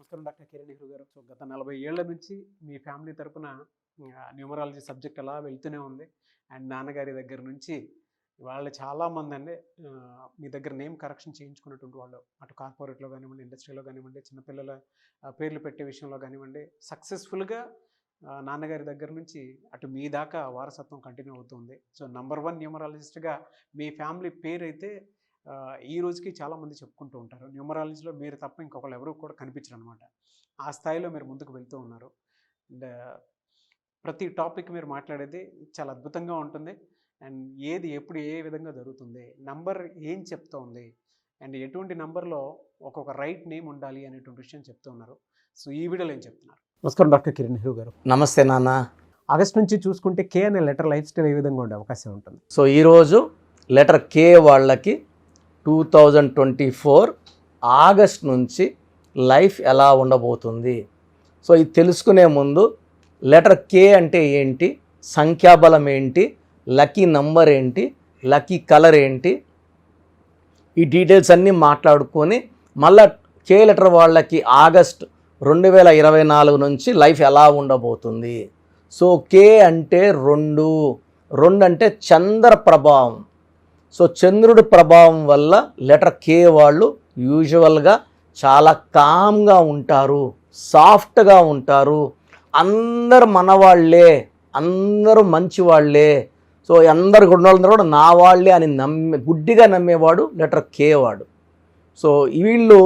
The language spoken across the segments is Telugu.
నమస్కారం డాక్టర్ కిరణ్ నెహ్రూ గారు. సో గత 40 ఏళ్ల నుంచి మీ ఫ్యామిలీ తరపున న్యూమరాలజీ సబ్జెక్ట్ అలా వెళ్తూనే ఉంది. అండ్ నాన్నగారి దగ్గర నుంచి వాళ్ళు చాలామంది అండి మీ దగ్గర నేమ్ కరెక్షన్ చేయించుకున్నటువంటి వాళ్ళు, అటు కార్పొరేట్లో కానివ్వండి, ఇండస్ట్రీలో కానివ్వండి, చిన్నపిల్లల పేర్లు పెట్టే విషయంలో కానివ్వండి, సక్సెస్ఫుల్గా నాన్నగారి దగ్గర నుంచి అటు మీ దాకా వారసత్వం కంటిన్యూ అవుతుంది. సో నంబర్ 1 న్యూమరాలజిస్ట్గా మీ ఫ్యామిలీ పేరు అయితే ఈ రోజుకి చాలామంది చెప్పుకుంటూ ఉంటారు. న్యూమరాలజీలో మీరు తప్ప ఇంకొకళ్ళు ఎవరు కూడా కనిపించరు అనమాట. ఆ స్థాయిలో మీరు ముందుకు వెళ్తూ ఉన్నారు. అండ్ ప్రతి టాపిక్ మీరు మాట్లాడేది చాలా అద్భుతంగా ఉంటుంది. అండ్ ఏది ఎప్పుడు ఏ విధంగా జరుగుతుంది, నంబర్ ఏం చెప్తూ ఉంది, అండ్ ఎటువంటి నంబర్లో ఒక్కొక్క రైట్ నేమ్ ఉండాలి అనేటువంటి విషయం చెప్తూ ఉన్నారు. సో ఈ వీడియోలో ఏం చెప్తున్నారు? నమస్కారం డాక్టర్ కిరణ్ నెహ్రూ గారు. నమస్తే నాన్న. ఆగస్ట్ నుంచి చూసుకుంటే కే అనే లెటర్ లైఫ్ స్టైల్ ఏ విధంగా ఉండే అవకాశం ఉంటుంది? సో ఈరోజు లెటర్ కే వాళ్ళకి 2024 ఆగస్ట్ నుంచి లైఫ్ ఎలా ఉండబోతుంది. సో ఇది తెలుసుకునే ముందు లెటర్ కే అంటే ఏంటి, సంఖ్యాబలం ఏంటి, లక్కీ నంబర్ ఏంటి, లక్కీ కలర్ ఏంటి, ఈ డీటెయిల్స్ అన్నీ మాట్లాడుకొని మళ్ళా కే లెటర్ వాళ్ళకి ఆగస్ట్ 2024 నుంచి లైఫ్ ఎలా ఉండబోతుంది. సో కే అంటే 2 అంటే చంద్ర ప్రభావం. సో చంద్రుడి ప్రభావం వల్ల లెటర్ కే వాళ్ళు యూజువల్గా చాలా కామ్గా ఉంటారు, సాఫ్ట్గా ఉంటారు, అందరు మనవాళ్లే, అందరూ మంచివాళ్లే, సో అందరు వాళ్ళందరూ కూడా నా వాళ్ళే అని గుడ్డిగా నమ్మేవాడు లెటర్ కే వాడు. సో వీళ్ళు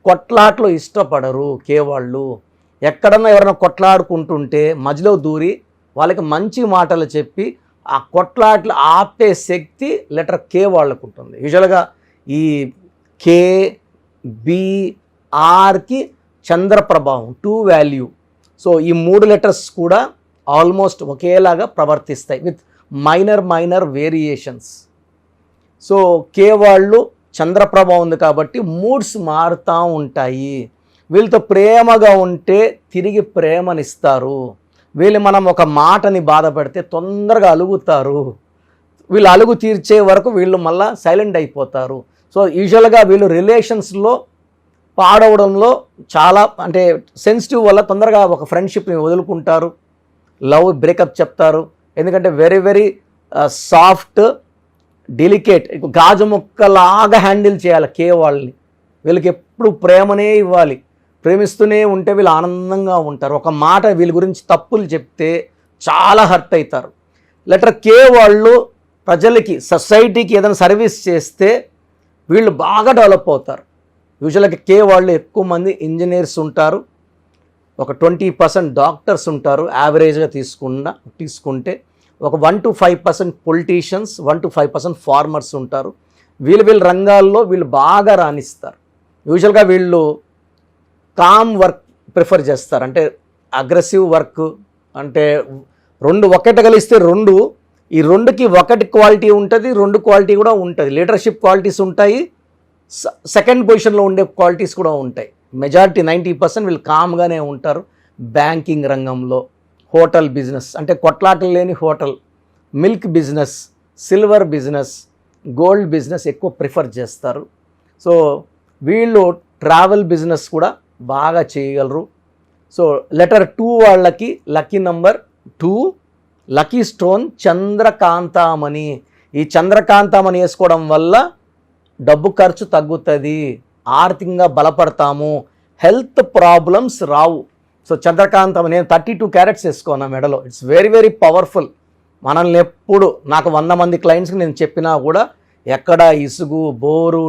కొట్లాట్లు ఇష్టపడరు కే వాళ్ళు. ఎక్కడన్నా ఎవరైనా కొట్లాడుకుంటుంటే మధ్యలో దూరి వాళ్ళకి మంచి మాటలు చెప్పి ఆ కొట్లాట్లు ఆపే శక్తి లెటర్ కే వాళ్ళకు ఉంటుంది. యూజువల్గా ఈ కే బి ఆర్కి చంద్ర ప్రభావం 2 వాల్యూ. సో ఈ 3 లెటర్స్ కూడా ఆల్మోస్ట్ ఒకేలాగా ప్రవర్తిస్తాయి విత్ మైనర్ వేరియేషన్స్. సో కే వాళ్ళు చంద్ర ప్రభావం ఉంది కాబట్టి మూడ్స్ మారుతూ ఉంటాయి. వీళ్ళతో ప్రేమగా ఉంటే తిరిగి ప్రేమనిస్తారు. వీళ్ళు మనం ఒక మాటని బాధ పెడితే తొందరగా అలుగుతారు. వీళ్ళు అలుగు తీర్చే వరకు వీళ్ళు మళ్ళీ సైలెంట్ అయిపోతారు. సో యూజువల్గా వీళ్ళు రిలేషన్స్లో పాడవడంలో చాలా అంటే సెన్సిటివ్ వల్ల తొందరగా ఒక ఫ్రెండ్షిప్ని వదులుకుంటారు, లవ్ బ్రేకప్ చెప్తారు. ఎందుకంటే వెరీ సాఫ్ట్, డెలికేట్, గాజు మొక్కలాగా హ్యాండిల్ చేయాలి కే వాళ్ళని. వీళ్ళకి ఎప్పుడు ప్రేమనే ఇవ్వాలి, ప్రేమిస్తూనే ఉంటే వీళ్ళు ఆనందంగా ఉంటారు. ఒక మాట వీళ్ళ గురించి తప్పులు చెప్తే చాలా హర్ట్ అవుతారు. లెటర్ కే వాళ్ళు ప్రజలకి, సొసైటీకి ఏదైనా సర్వీస్ చేస్తే వీళ్ళు బాగా డెవలప్ అవుతారు. యూజువల్గా కే వాళ్ళు ఎక్కువ ఇంజనీర్స్ ఉంటారు, ఒక 20% డాక్టర్స్ ఉంటారు యావరేజ్గా తీసుకుంటే, ఒక 1 to 5% పొలిటీషియన్స్, 1 to 5% ఫార్మర్స్ ఉంటారు. వీళ్ళ రంగాల్లో వీళ్ళు బాగా రాణిస్తారు. యూజువల్గా వీళ్ళు కామ్ వర్క్ ప్రిఫర్ చేస్తారు. అంటే అగ్రెసివ్ వర్క్ అంటే 2 ఒకటి కలిస్తే 2, ఈ 2కి 1 క్వాలిటీ ఉంటుంది, 2 క్వాలిటీ కూడా ఉంటుంది. లీడర్షిప్ క్వాలిటీస్ ఉంటాయి, సెకండ్ పొజిషన్లో ఉండే క్వాలిటీస్ కూడా ఉంటాయి. మెజారిటీ 90% వీళ్ళు కామ్గానే ఉంటారు. బ్యాంకింగ్ రంగంలో, హోటల్ బిజినెస్ అంటే కొట్లాటలు లేని hotel, milk business, silver business, gold business ఎక్కువ ప్రిఫర్ చేస్తారు. సో వీళ్ళు ట్రావెల్ బిజినెస్ కూడా బాగా చేయగలరు. సో లెటర్ 2 వాళ్ళకి లక్కీ నంబర్ 2, లక్కీ స్టోన్ చంద్రకాంతామణి. ఈ చంద్రకాంతామణి వేసుకోవడం వల్ల డబ్బు ఖర్చు తగ్గుతుంది, ఆర్థికంగా బలపడతాము, హెల్త్ ప్రాబ్లమ్స్ రావు. సో చంద్రకాంతం నేను 32 క్యారెట్స్ వేసుకున్నా మెడలో. It's very powerful. మనల్ని ఎప్పుడు నాకు 100 మంది క్లయింట్స్కి నేను చెప్పినా కూడా ఎక్కడ ఇసుగు బోరు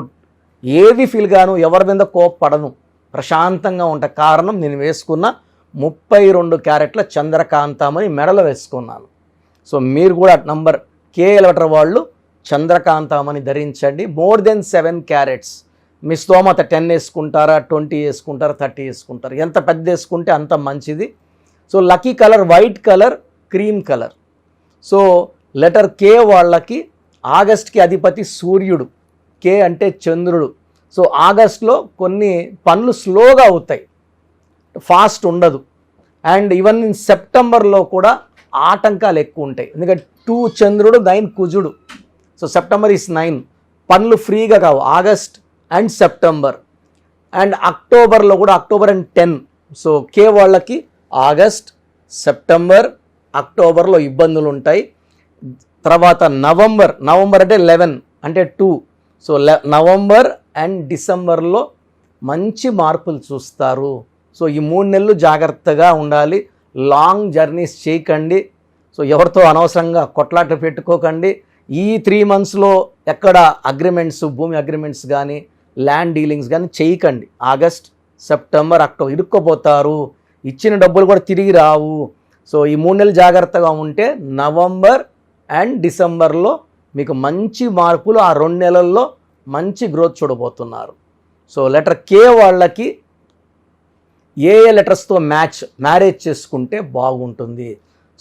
ఏది ఫీల్ గాను, ఎవరి మీద కోప్పడను, ప్రశాంతంగా ఉంటా. కారణం నేను వేసుకున్న 32 క్యారెట్ల చంద్రకాంతమని మెడలో వేసుకున్నాను. సో మీరు కూడా నంబర్ కే లెటర్ వాళ్ళు చంద్రకాంతమని ధరించండి. More than 7 carrots. మీ స్తోమత 10 వేసుకుంటారా, 20 వేసుకుంటారా, 30 వేసుకుంటారు. ఎంత పెద్ద వేసుకుంటే అంత మంచిది. So lucky colour white colour, cream colour. So letter K వాళ్ళకి ఆగస్ట్కి అధిపతి సూర్యుడు, కే అంటే చంద్రుడు. సో ఆగస్ట్లో కొన్ని పనులు స్లోగా అవుతాయి, ఫాస్ట్ ఉండదు. అండ్ ఈవెన్ సెప్టెంబర్లో కూడా ఆటంకాలు ఎక్కువ ఉంటాయి. ఎందుకంటే 2 చంద్రుడు, 9 కుజుడు. So September is 9. పనులు ఫ్రీగా కావు ఆగస్ట్ అండ్ సెప్టెంబర్. అండ్ అక్టోబర్లో కూడా అక్టోబర్ అండ్ 10. సో కే వాళ్ళకి ఆగస్ట్, సెప్టెంబర్, అక్టోబర్లో ఇబ్బందులు ఉంటాయి. తర్వాత నవంబర్ అంటే 11 అంటే 2. సో నవంబర్ అండ్ డిసెంబర్లో మంచి మార్పులు చూస్తారు. సో ఈ 3 నెలలు జాగ్రత్తగా ఉండాలి. లాంగ్ జర్నీస్ చేయకండి. సో ఎవరితో అనవసరంగా కొట్లాట పెట్టుకోకండి. ఈ 3 మంత్స్లో ఎక్కడ అగ్రిమెంట్స్, భూమి అగ్రిమెంట్స్ కానీ ల్యాండ్ డీలింగ్స్ కానీ చేయకండి. ఆగస్ట్, సెప్టెంబర్, అక్టోబర్ ఇరుక్కుపోతారు. ఇచ్చిన డబ్బులు కూడా తిరిగి రావు. సో ఈ 3 నెలలు జాగ్రత్తగా ఉంటే నవంబర్ అండ్ డిసెంబర్లో మీకు మంచి మార్పులు, ఆ 2 నెలల్లో మంచి గ్రోత్ చూడబోతున్నారు. సో లెటర్ కే వాళ్ళకి ఏ లెటర్స్తో మ్యారేజ్ చేసుకుంటే బాగుంటుంది.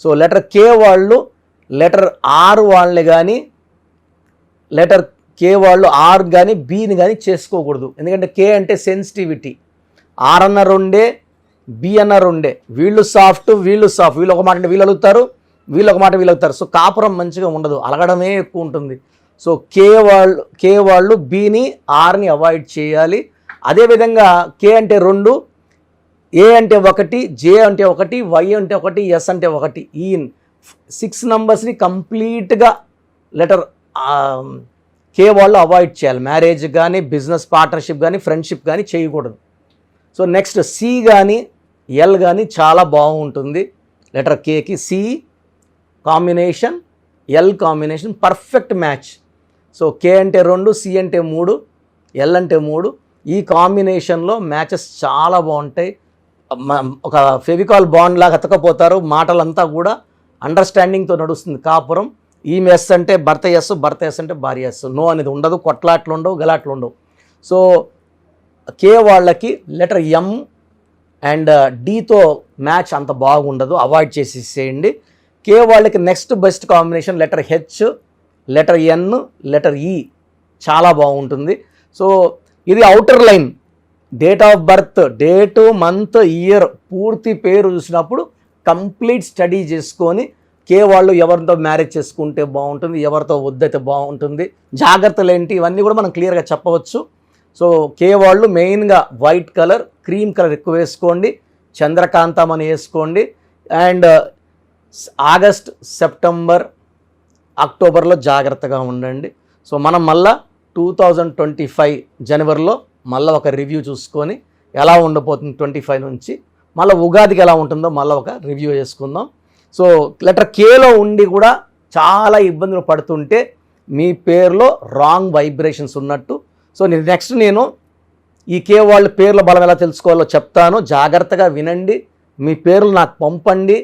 సో లెటర్ కే వాళ్ళు లెటర్ ఆర్ వాళ్ళని కానీ, లెటర్ కే వాళ్ళు ఆర్ కానీ బీని కానీ చేసుకోకూడదు. ఎందుకంటే కే అంటే సెన్సిటివిటీ. ఆర్ అన్న 2, బి అన్న 2. వీళ్ళు సాఫ్ట్, వీళ్ళు ఒక మాట అంటే వీళ్ళు అలుగుతారు, వీళ్ళు ఒక మాట వీళ్ళు అలుగుతారు. సో కాపురం మంచిగా ఉండదు, అలగడమే ఎక్కువ ఉంటుంది. సో కే వాళ్ళు బీని ఆర్ని అవాయిడ్ చేయాలి. అదేవిధంగా కే అంటే 2, ఏ అంటే 1, జే అంటే 1, వై అంటే 1, ఎస్ అంటే 1. ఈ 6 నంబర్స్ని కంప్లీట్గా లెటర్ కే వాళ్ళు అవాయిడ్ చేయాలి. మ్యారేజ్ కానీ, బిజినెస్ పార్ట్నర్షిప్ కానీ, ఫ్రెండ్షిప్ కానీ చేయకూడదు. సో నెక్స్ట్ సి కానీ ఎల్ కానీ చాలా బాగుంటుంది. లెటర్ కేకి C combination, L combination perfect match. So K అంటే 2, సి అంటే 3, ఎల్ అంటే 3. ఈ కాంబినేషన్లో మ్యాచెస్ చాలా బాగుంటాయి. ఒక ఫెవికాల్ బాండ్ లాగా అతకపోతారు. మాటలంతా కూడా అండర్స్టాండింగ్తో నడుస్తుంది కాపురం. ఈమె ఎస్ అంటే భర్త ఎస్, భర్త ఎస్ అంటే భార్య ఎస్. నో అనేది ఉండదు, కొట్లాట్లు ఉండవు, గలాట్లు ఉండవు. సో కే వాళ్ళకి లెటర్ ఎం అండ్ డీతో మ్యాచ్ అంత బాగుండదు, అవాయిడ్ చేసేసేయండి. కే వాళ్ళకి next best combination letter H, letter N, letter E చాలా బాగుంటుంది. సో ఇది outer line. Date of birth, date, month, year, పూర్తి పేరు చూసినప్పుడు కంప్లీట్ స్టడీ చేసుకొని కే వాళ్ళు ఎవరితో మ్యారేజ్ చేసుకుంటే బాగుంటుంది, ఎవరితో వద్దైతే బాగుంటుంది, జాగ్రత్తలు ఏంటి, ఇవన్నీ కూడా మనం క్లియర్గా చెప్పవచ్చు. సో కే వాళ్ళు మెయిన్గా వైట్ కలర్, క్రీమ్ కలర్ ఎక్కువ వేసుకోండి, చంద్రకాంతం అని వేసుకోండి. అండ్ ఆగస్ట్, సెప్టెంబర్, అక్టోబర్లో జాగ్రత్తగా ఉండండి. సో మనం మళ్ళా 2025 జనవరిలో మళ్ళీ ఒక రివ్యూ చూసుకొని ఎలా ఉండబోతుంది 25 నుంచి, మళ్ళీ ఉగాదికి ఎలా ఉంటుందో మళ్ళీ ఒక రివ్యూ చేసుకుందాం. సో లెటర్ కేలో ఉండి కూడా చాలా ఇబ్బందులు పడుతుంటే మీ పేరులో రాంగ్ వైబ్రేషన్స్ ఉన్నట్టు. సో నెక్స్ట్ నేను ఈ కే వాళ్ళ పేర్ల బలం ఎలా తెలుసుకోవాలో చెప్తాను, జాగ్రత్తగా వినండి. మీ పేర్లు నాకు పంపండి.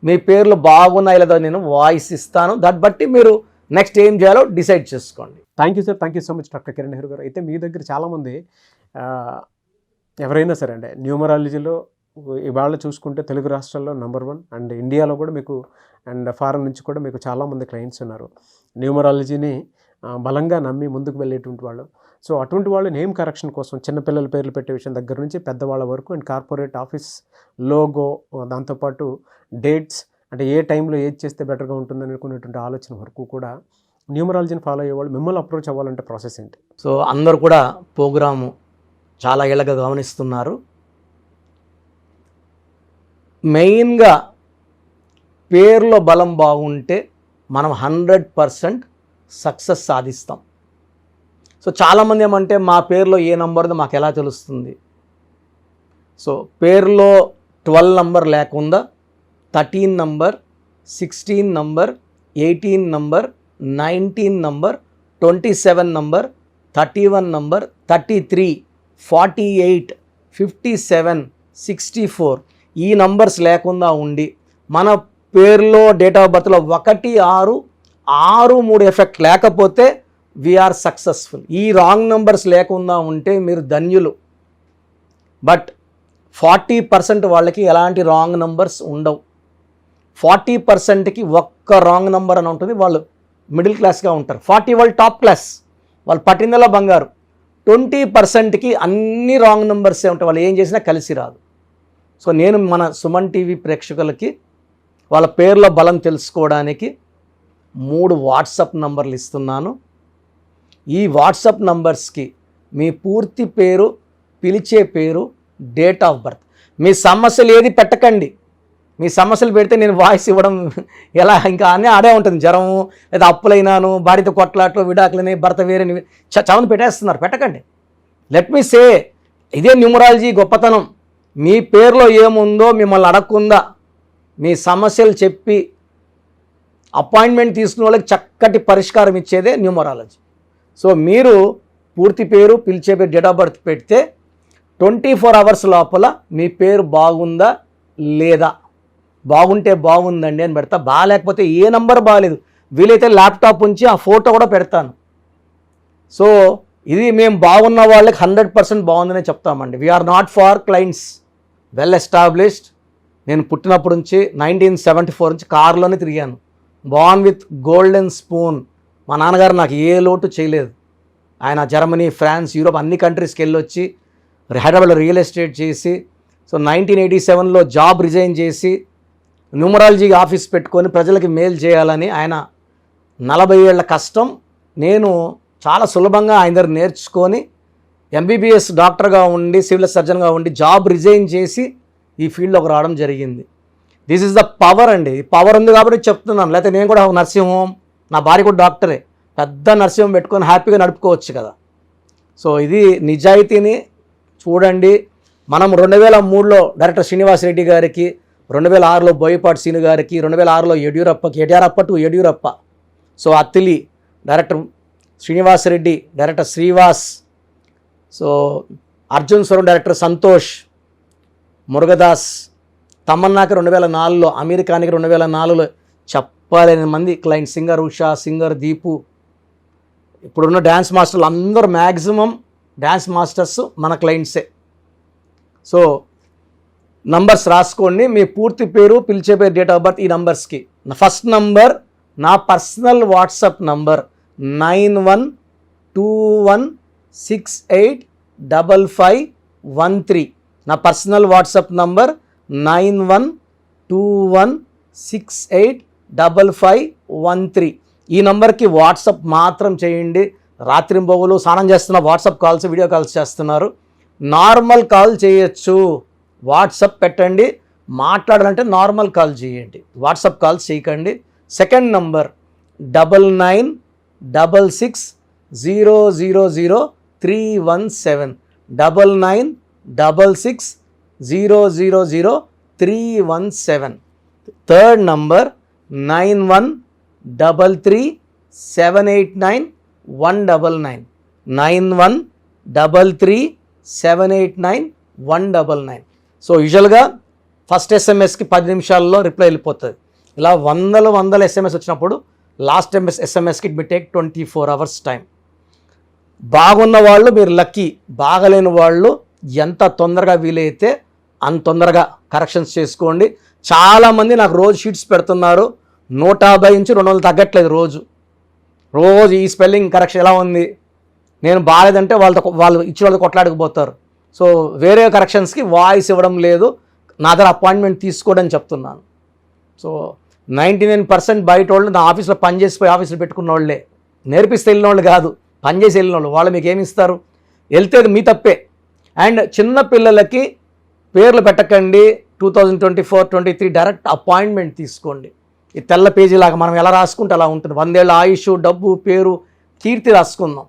మీ పేర్లు బాగున్నాయి లేదో నేను వాయిస్ ఇస్తాను. దాన్ని బట్టి మీరు నెక్స్ట్ ఏం చేయాలో డిసైడ్ చేసుకోండి. Thank you sir, thank you so much doctor Kiran Nehru గారు. అయితే మీ దగ్గర చాలామంది ఎవరైనా సరే అంటే న్యూమరాలజీలో ఇవాళ చూసుకుంటే తెలుగు రాష్ట్రాల్లో నెంబర్ 1 అండ్ ఇండియాలో కూడా మీకు అండ్ ఫారెన్ నుంచి కూడా మీకు చాలామంది క్లయింట్స్ ఉన్నారు న్యూమరాలజీని బలంగా నమ్మి ముందుకు వెళ్ళేటువంటి వాళ్ళు. సో అటువంటి వాళ్ళు నేమ్ కరెక్షన్ కోసం చిన్నపిల్లల పేర్లు పెట్టే విషయం దగ్గర నుంచి పెద్దవాళ్ళ వరకు అండ్ కార్పొరేట్ ఆఫీస్ లోగో, దాంతోపాటు డేట్స్ అంటే ఏ టైంలో ఏది చేస్తే బెటర్గా ఉంటుందని అనుకునేటువంటి ఆలోచన వరకు కూడా న్యూమరాలజీని ఫాలో అయ్యేవాళ్ళు మిమ్మల్ని అప్రోచ్ అవ్వాలంటే ప్రాసెస్ ఏంటి? సో అందరు కూడా ప్రోగ్రాము చాలా ఏళ్ళగా గమనిస్తున్నారు. మెయిన్గా పేర్లో బలం బాగుంటే మనం 100% సక్సెస్ సాధిస్తాం. సో చాలామంది ఏమంటే మా పేరులో ఏ నంబర్దో మాకు ఎలా తెలుస్తుంది? సో పేరులో 12 నంబర్ లేకుండా 13 number, 16 number, 18 number, 19 number, 27 number, 31 number, 33, 48, 57, 64 ఈ నంబర్స్ లేకుండా ఉండి మన పేరులో డేట్ ఆఫ్ బర్త్లో 1, 6, 6, 3 ఎఫెక్ట్ లేకపోతే వీఆర్ సక్సెస్ఫుల్. ఈ రాంగ్ నంబర్స్ లేకుండా ఉంటే మీరు ధన్యులు. బట్ 40% వాళ్ళకి ఎలాంటి రాంగ్ నంబర్స్ ఉండవు. 40%కి ఒక్క రాంగ్ నంబర్ అని ఉంటుంది, వాళ్ళు మిడిల్ క్లాస్గా ఉంటారు. 40 వాళ్ళు టాప్ క్లాస్, వాళ్ళు పట్టిందలా బంగారు. 20%కి అన్ని రాంగ్ నంబర్సే ఉంటాయి, వాళ్ళు ఏం చేసినా కలిసి రాదు. సో నేను మన సుమన్ టీవీ ప్రేక్షకులకి వాళ్ళ పేర్ల బలం తెలుసుకోవడానికి 3 వాట్సాప్ నంబర్లు ఇస్తున్నాను. ఈ వాట్సాప్ నంబర్స్కి మీ పూర్తి పేరు, పిలిచే పేరు, డేట్ ఆఫ్ బర్త్. మీ సమస్యలు ఏది పెట్టకండి. మీ సమస్యలు పెడితే నేను వాయిస్ ఇవ్వడం ఎలా, ఇంకా అన్నీ ఆడే ఉంటుంది. జ్వరము, లేదా అప్పులైనాను, భార్యతో కొట్లాట్లు, విడాకులని, భర్త వేరేని చావును పెట్టేస్తున్నారు. పెట్టకండి. లెట్ మీ సే, ఇదే న్యూమరాలజీ గొప్పతనం. మీ పేరులో ఏముందో మిమ్మల్ని అడగకుండా మీ సమస్యలు చెప్పి అపాయింట్మెంట్ తీసుకునే వాళ్ళకి చక్కటి పరిష్కారం ఇచ్చేదే న్యూమరాలజీ. సో మీరు పూర్తి పేరు, పిలిచే పేరు, డేట్ ఆఫ్ బర్త్ పెడితే 24 అవర్స్ లోపల మీ పేరు బాగుందా లేదా, బాగుంటే బాగుందండి అని పెడతా, బాగాలేకపోతే ఏ నంబర్ బాగాలేదు, వీలైతే ల్యాప్టాప్ ఉంచి ఆ ఫోటో కూడా పెడతాను. సో ఇది మేము బాగున్న వాళ్ళకి 100% బాగుందనే చెప్తామండి. We're not far clients, well established. నేను పుట్టినప్పటి నుంచి 1974 నుంచి కారులోనే తిరిగాను. Born with golden spoon. మా నాన్నగారు నాకు ఏ లోటు చేయలేదు. ఆయన జర్మనీ, ఫ్రాన్స్, యూరోప్ అన్ని కంట్రీస్కి వెళ్ళొచ్చి హైదరాబాద్లో రియల్ ఎస్టేట్ చేసి, సో 1987లో జాబ్ రిజైన్ చేసి న్యూమరాలజీ ఆఫీస్ పెట్టుకొని ప్రజలకి మేలు చేయాలని ఆయన 40 ఏళ్ల కష్టం నేను చాలా సులభంగా ఆయన దగ్గర నేర్చుకొని ఎంబీబీఎస్ డాక్టర్గా ఉండి, సివిల్ సర్జన్గా ఉండి జాబ్ రిజైన్ చేసి ఈ ఫీల్డ్లోకి రావడం జరిగింది. దిస్ ఈజ్ ద పవర్ అండి. పవర్ ఉంది కాబట్టి చెప్తున్నాను. లేకపోతే నేను కూడా నర్సింగ్ హోమ్, నా భార్య కూడా డాక్టరే, పెద్ద నర్సింగ్ హోమ్ పెట్టుకొని హ్యాపీగా నడుపుకోవచ్చు కదా. సో ఇది నిజాయితీని చూడండి. మనం 2003లో డైరెక్టర్ శ్రీనివాస్ రెడ్డి గారికి, 2006లో బోయపాటి సీను గారికి, 2006లో Yediyurappa to Yediyurappa, so Attili director Srinivas Reddy, director Srivas, so Arjun స్వరం డైరెక్టర్ సంతోష్, మురుగదాస్, తమన్నాకి 2004లో, అమెరికానికి 2004లో చెప్పలేని మంది client, singer Usha, singer Deepu, ఇప్పుడున్న డ్యాన్స్ మాస్టర్లు అందరూ మ్యాక్సిమం డ్యాన్స్ మాస్టర్స్ మన క్లయింట్సే. సో నంబర్స్ రాసుకోండి. మీ పూర్తి పేరు, పిలిచే పేరు, డేట్ ఆఫ్ బర్త్ ఈ నంబర్స్కి. ఫస్ట్ నంబర్ నా పర్సనల్ వాట్సాప్ నంబర్ 9121685513. నా పర్సనల్ వాట్సాప్ నంబర్ 9121685513. ఈ నంబర్కి వాట్సాప్ మాత్రం చేయండి. రాత్రింబొగులు స్నానం చేస్తున్న వాట్సాప్ కాల్స్, వీడియో కాల్స్ చేస్తున్నారు. నార్మల్ కాల్ చేయొచ్చు, వాట్సాప్ పెట్టండి. మాట్లాడాలంటే నార్మల్ కాల్ చేయండి, వాట్సాప్ కాల్స్ చేయకండి. Second number 9966000317, 9966000317. Third number 9133789199, 9133789199. So యూజువల్గా ఫస్ట్ ఎస్ఎంఎస్కి 10 నిమిషాల్లో రిప్లై వెళ్ళిపోతుంది. ఇలా వందల ఎస్ఎంఎస్ వచ్చినప్పుడు లాస్ట్ ఎస్ఎంఎస్కి it will take 24 hours time. బాగున్న వాళ్ళు మీరు లక్కీ, బాగలేని వాళ్ళు ఎంత తొందరగా వీలైతే అంత తొందరగా కరెక్షన్స్ చేసుకోండి. చాలామంది నాకు రోజు షీట్స్ పెడుతున్నారు, 150 నుంచి 200 తగ్గట్లేదు రోజు ఈ స్పెల్లింగ్ కరెక్షన్ ఎలా ఉంది, నేను బాగాలేదంటే వాళ్ళు ఇచ్చిన వాళ్ళు కొట్లాడకపోతారు. సో వేరే కరెక్షన్స్కి వాయిస్ ఇవ్వడం లేదు, నా దగ్గర అపాయింట్మెంట్ తీసుకోవడం చెప్తున్నాను. సో 99% బయట వాళ్ళు నా ఆఫీస్లో పనిచేసిపోయి ఆఫీసులో పెట్టుకున్న వాళ్ళే, నేర్పిస్తే వెళ్ళిన వాళ్ళు కాదు, పనిచేసి వెళ్ళిన వాళ్ళు. వాళ్ళు మీకు ఏమి ఇస్తారు, వెళ్తే మీ తప్పే. అండ్ చిన్న పిల్లలకి పేర్లు పెట్టకండి. 2024-23 డైరెక్ట్ అపాయింట్మెంట్ తీసుకోండి. ఈ తెల్ల పేజీలాగా మనం ఎలా రాసుకుంటే అలా ఉంటుంది. 100 ఏళ్ళ ఆయుష్, డబ్బు, పేరు, కీర్తి రాసుకుందాం.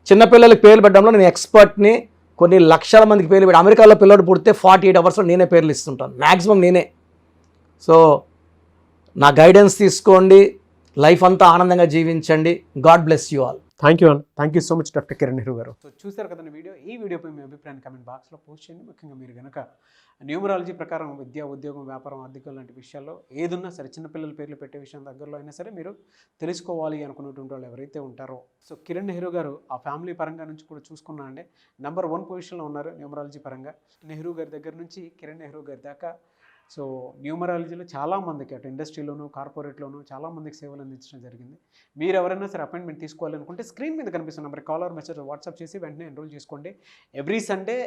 చిన్నపిల్లలకి పేర్లు పెట్టడంలో నేను ఎక్స్పర్ట్ని. కొన్ని లక్షల మందికి పేర్లు పెట్టి, అమెరికాలో పిల్లడు పుడితే 48 అవర్స్లో నేనే పేర్లు ఇస్తుంటాను, మ్యాక్సిమం నేనే. సో నా గైడెన్స్ తీసుకోండి, లైఫ్ అంతా ఆనందంగా జీవించండి. God bless you all. Thank you so much doctor Kiran Nehru గారు. సో చూసారు కదండి వీడియో. ఈ వీడియోపై మీ అభిప్రాయాన్ని కమెంట్ బాక్స్లో పోస్ట్ చేయండి. ముఖ్యంగా మీరు కనుక న్యూమరాలజీ ప్రకారం విద్య, ఉద్యోగం, వ్యాపారం, ఆర్థికం లాంటి విషయాల్లో ఏదున్నా సరే, చిన్నపిల్లల పేర్లు పెట్టే విషయం దగ్గరలో అయినా సరే మీరు తెలుసుకోవాలి అనుకున్నటువంటి వాళ్ళు ఎవరైతే ఉంటారో, సో కిరణ్ నెహ్రూ గారు ఆ ఫ్యామిలీ పరంగా నుంచి కూడా చూసుకున్నా అండి నంబర్ 1 పొజిషన్లో ఉన్నారు న్యూమరాలజీ పరంగా. నెహ్రూ గారి దగ్గర నుంచి కిరణ్ నెహ్రూ గారి దాకా సో న్యూమరాలజీలో చాలామందికి అటు ఇండస్ట్రీలోను కార్పొరేట్లోను చాలామందికి సేవలు అందించడం జరిగింది. మీరు ఎవరైనా సరే అపాయింట్మెంట్ తీసుకోవాలనుకుంటే స్క్రీన్ మీద కనిపిస్తున్న నెంబర్ కాలర్ మెసేజ్ వాట్సాప్ చేసి వెంటనే ఎన్రోల్ చేసుకోండి. ఎవ్రీ సండే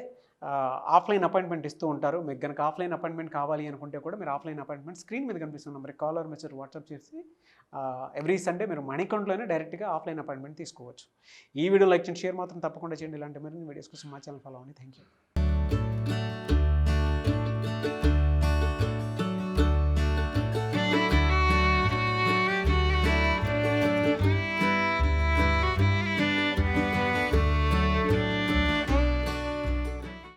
ఆఫ్లైన్ అపాయింట్మెంట్ ఇస్తూ ఉంటారు. మీకు కనుక ఆఫ్లైన్ అపాయింట్మెంట్ కావాలి అనుకుంటే కూడా మీరు ఆఫ్లైన్ అపాయింట్మెంట్ స్క్రీన్ మీద కనిపిస్తున్న నెంబర్ కాలర్ మెసేజ్ వాట్సాప్ చేసి ఎవ్రీ సండే మీరు మణికొండలోనే డైరెక్ట్గా ఆఫ్లైన్ అపాయింట్మెంట్ తీసుకోవచ్చు. ఈ వీడియో లైక్ చేయండి, షేర్ మాత్రం తప్పకుండా చేయండి. ఇలాంటి మరిన్ని వీడియోస్ కోసం మా ఛానల్ ఫాలో అవ్వండి. Thank you.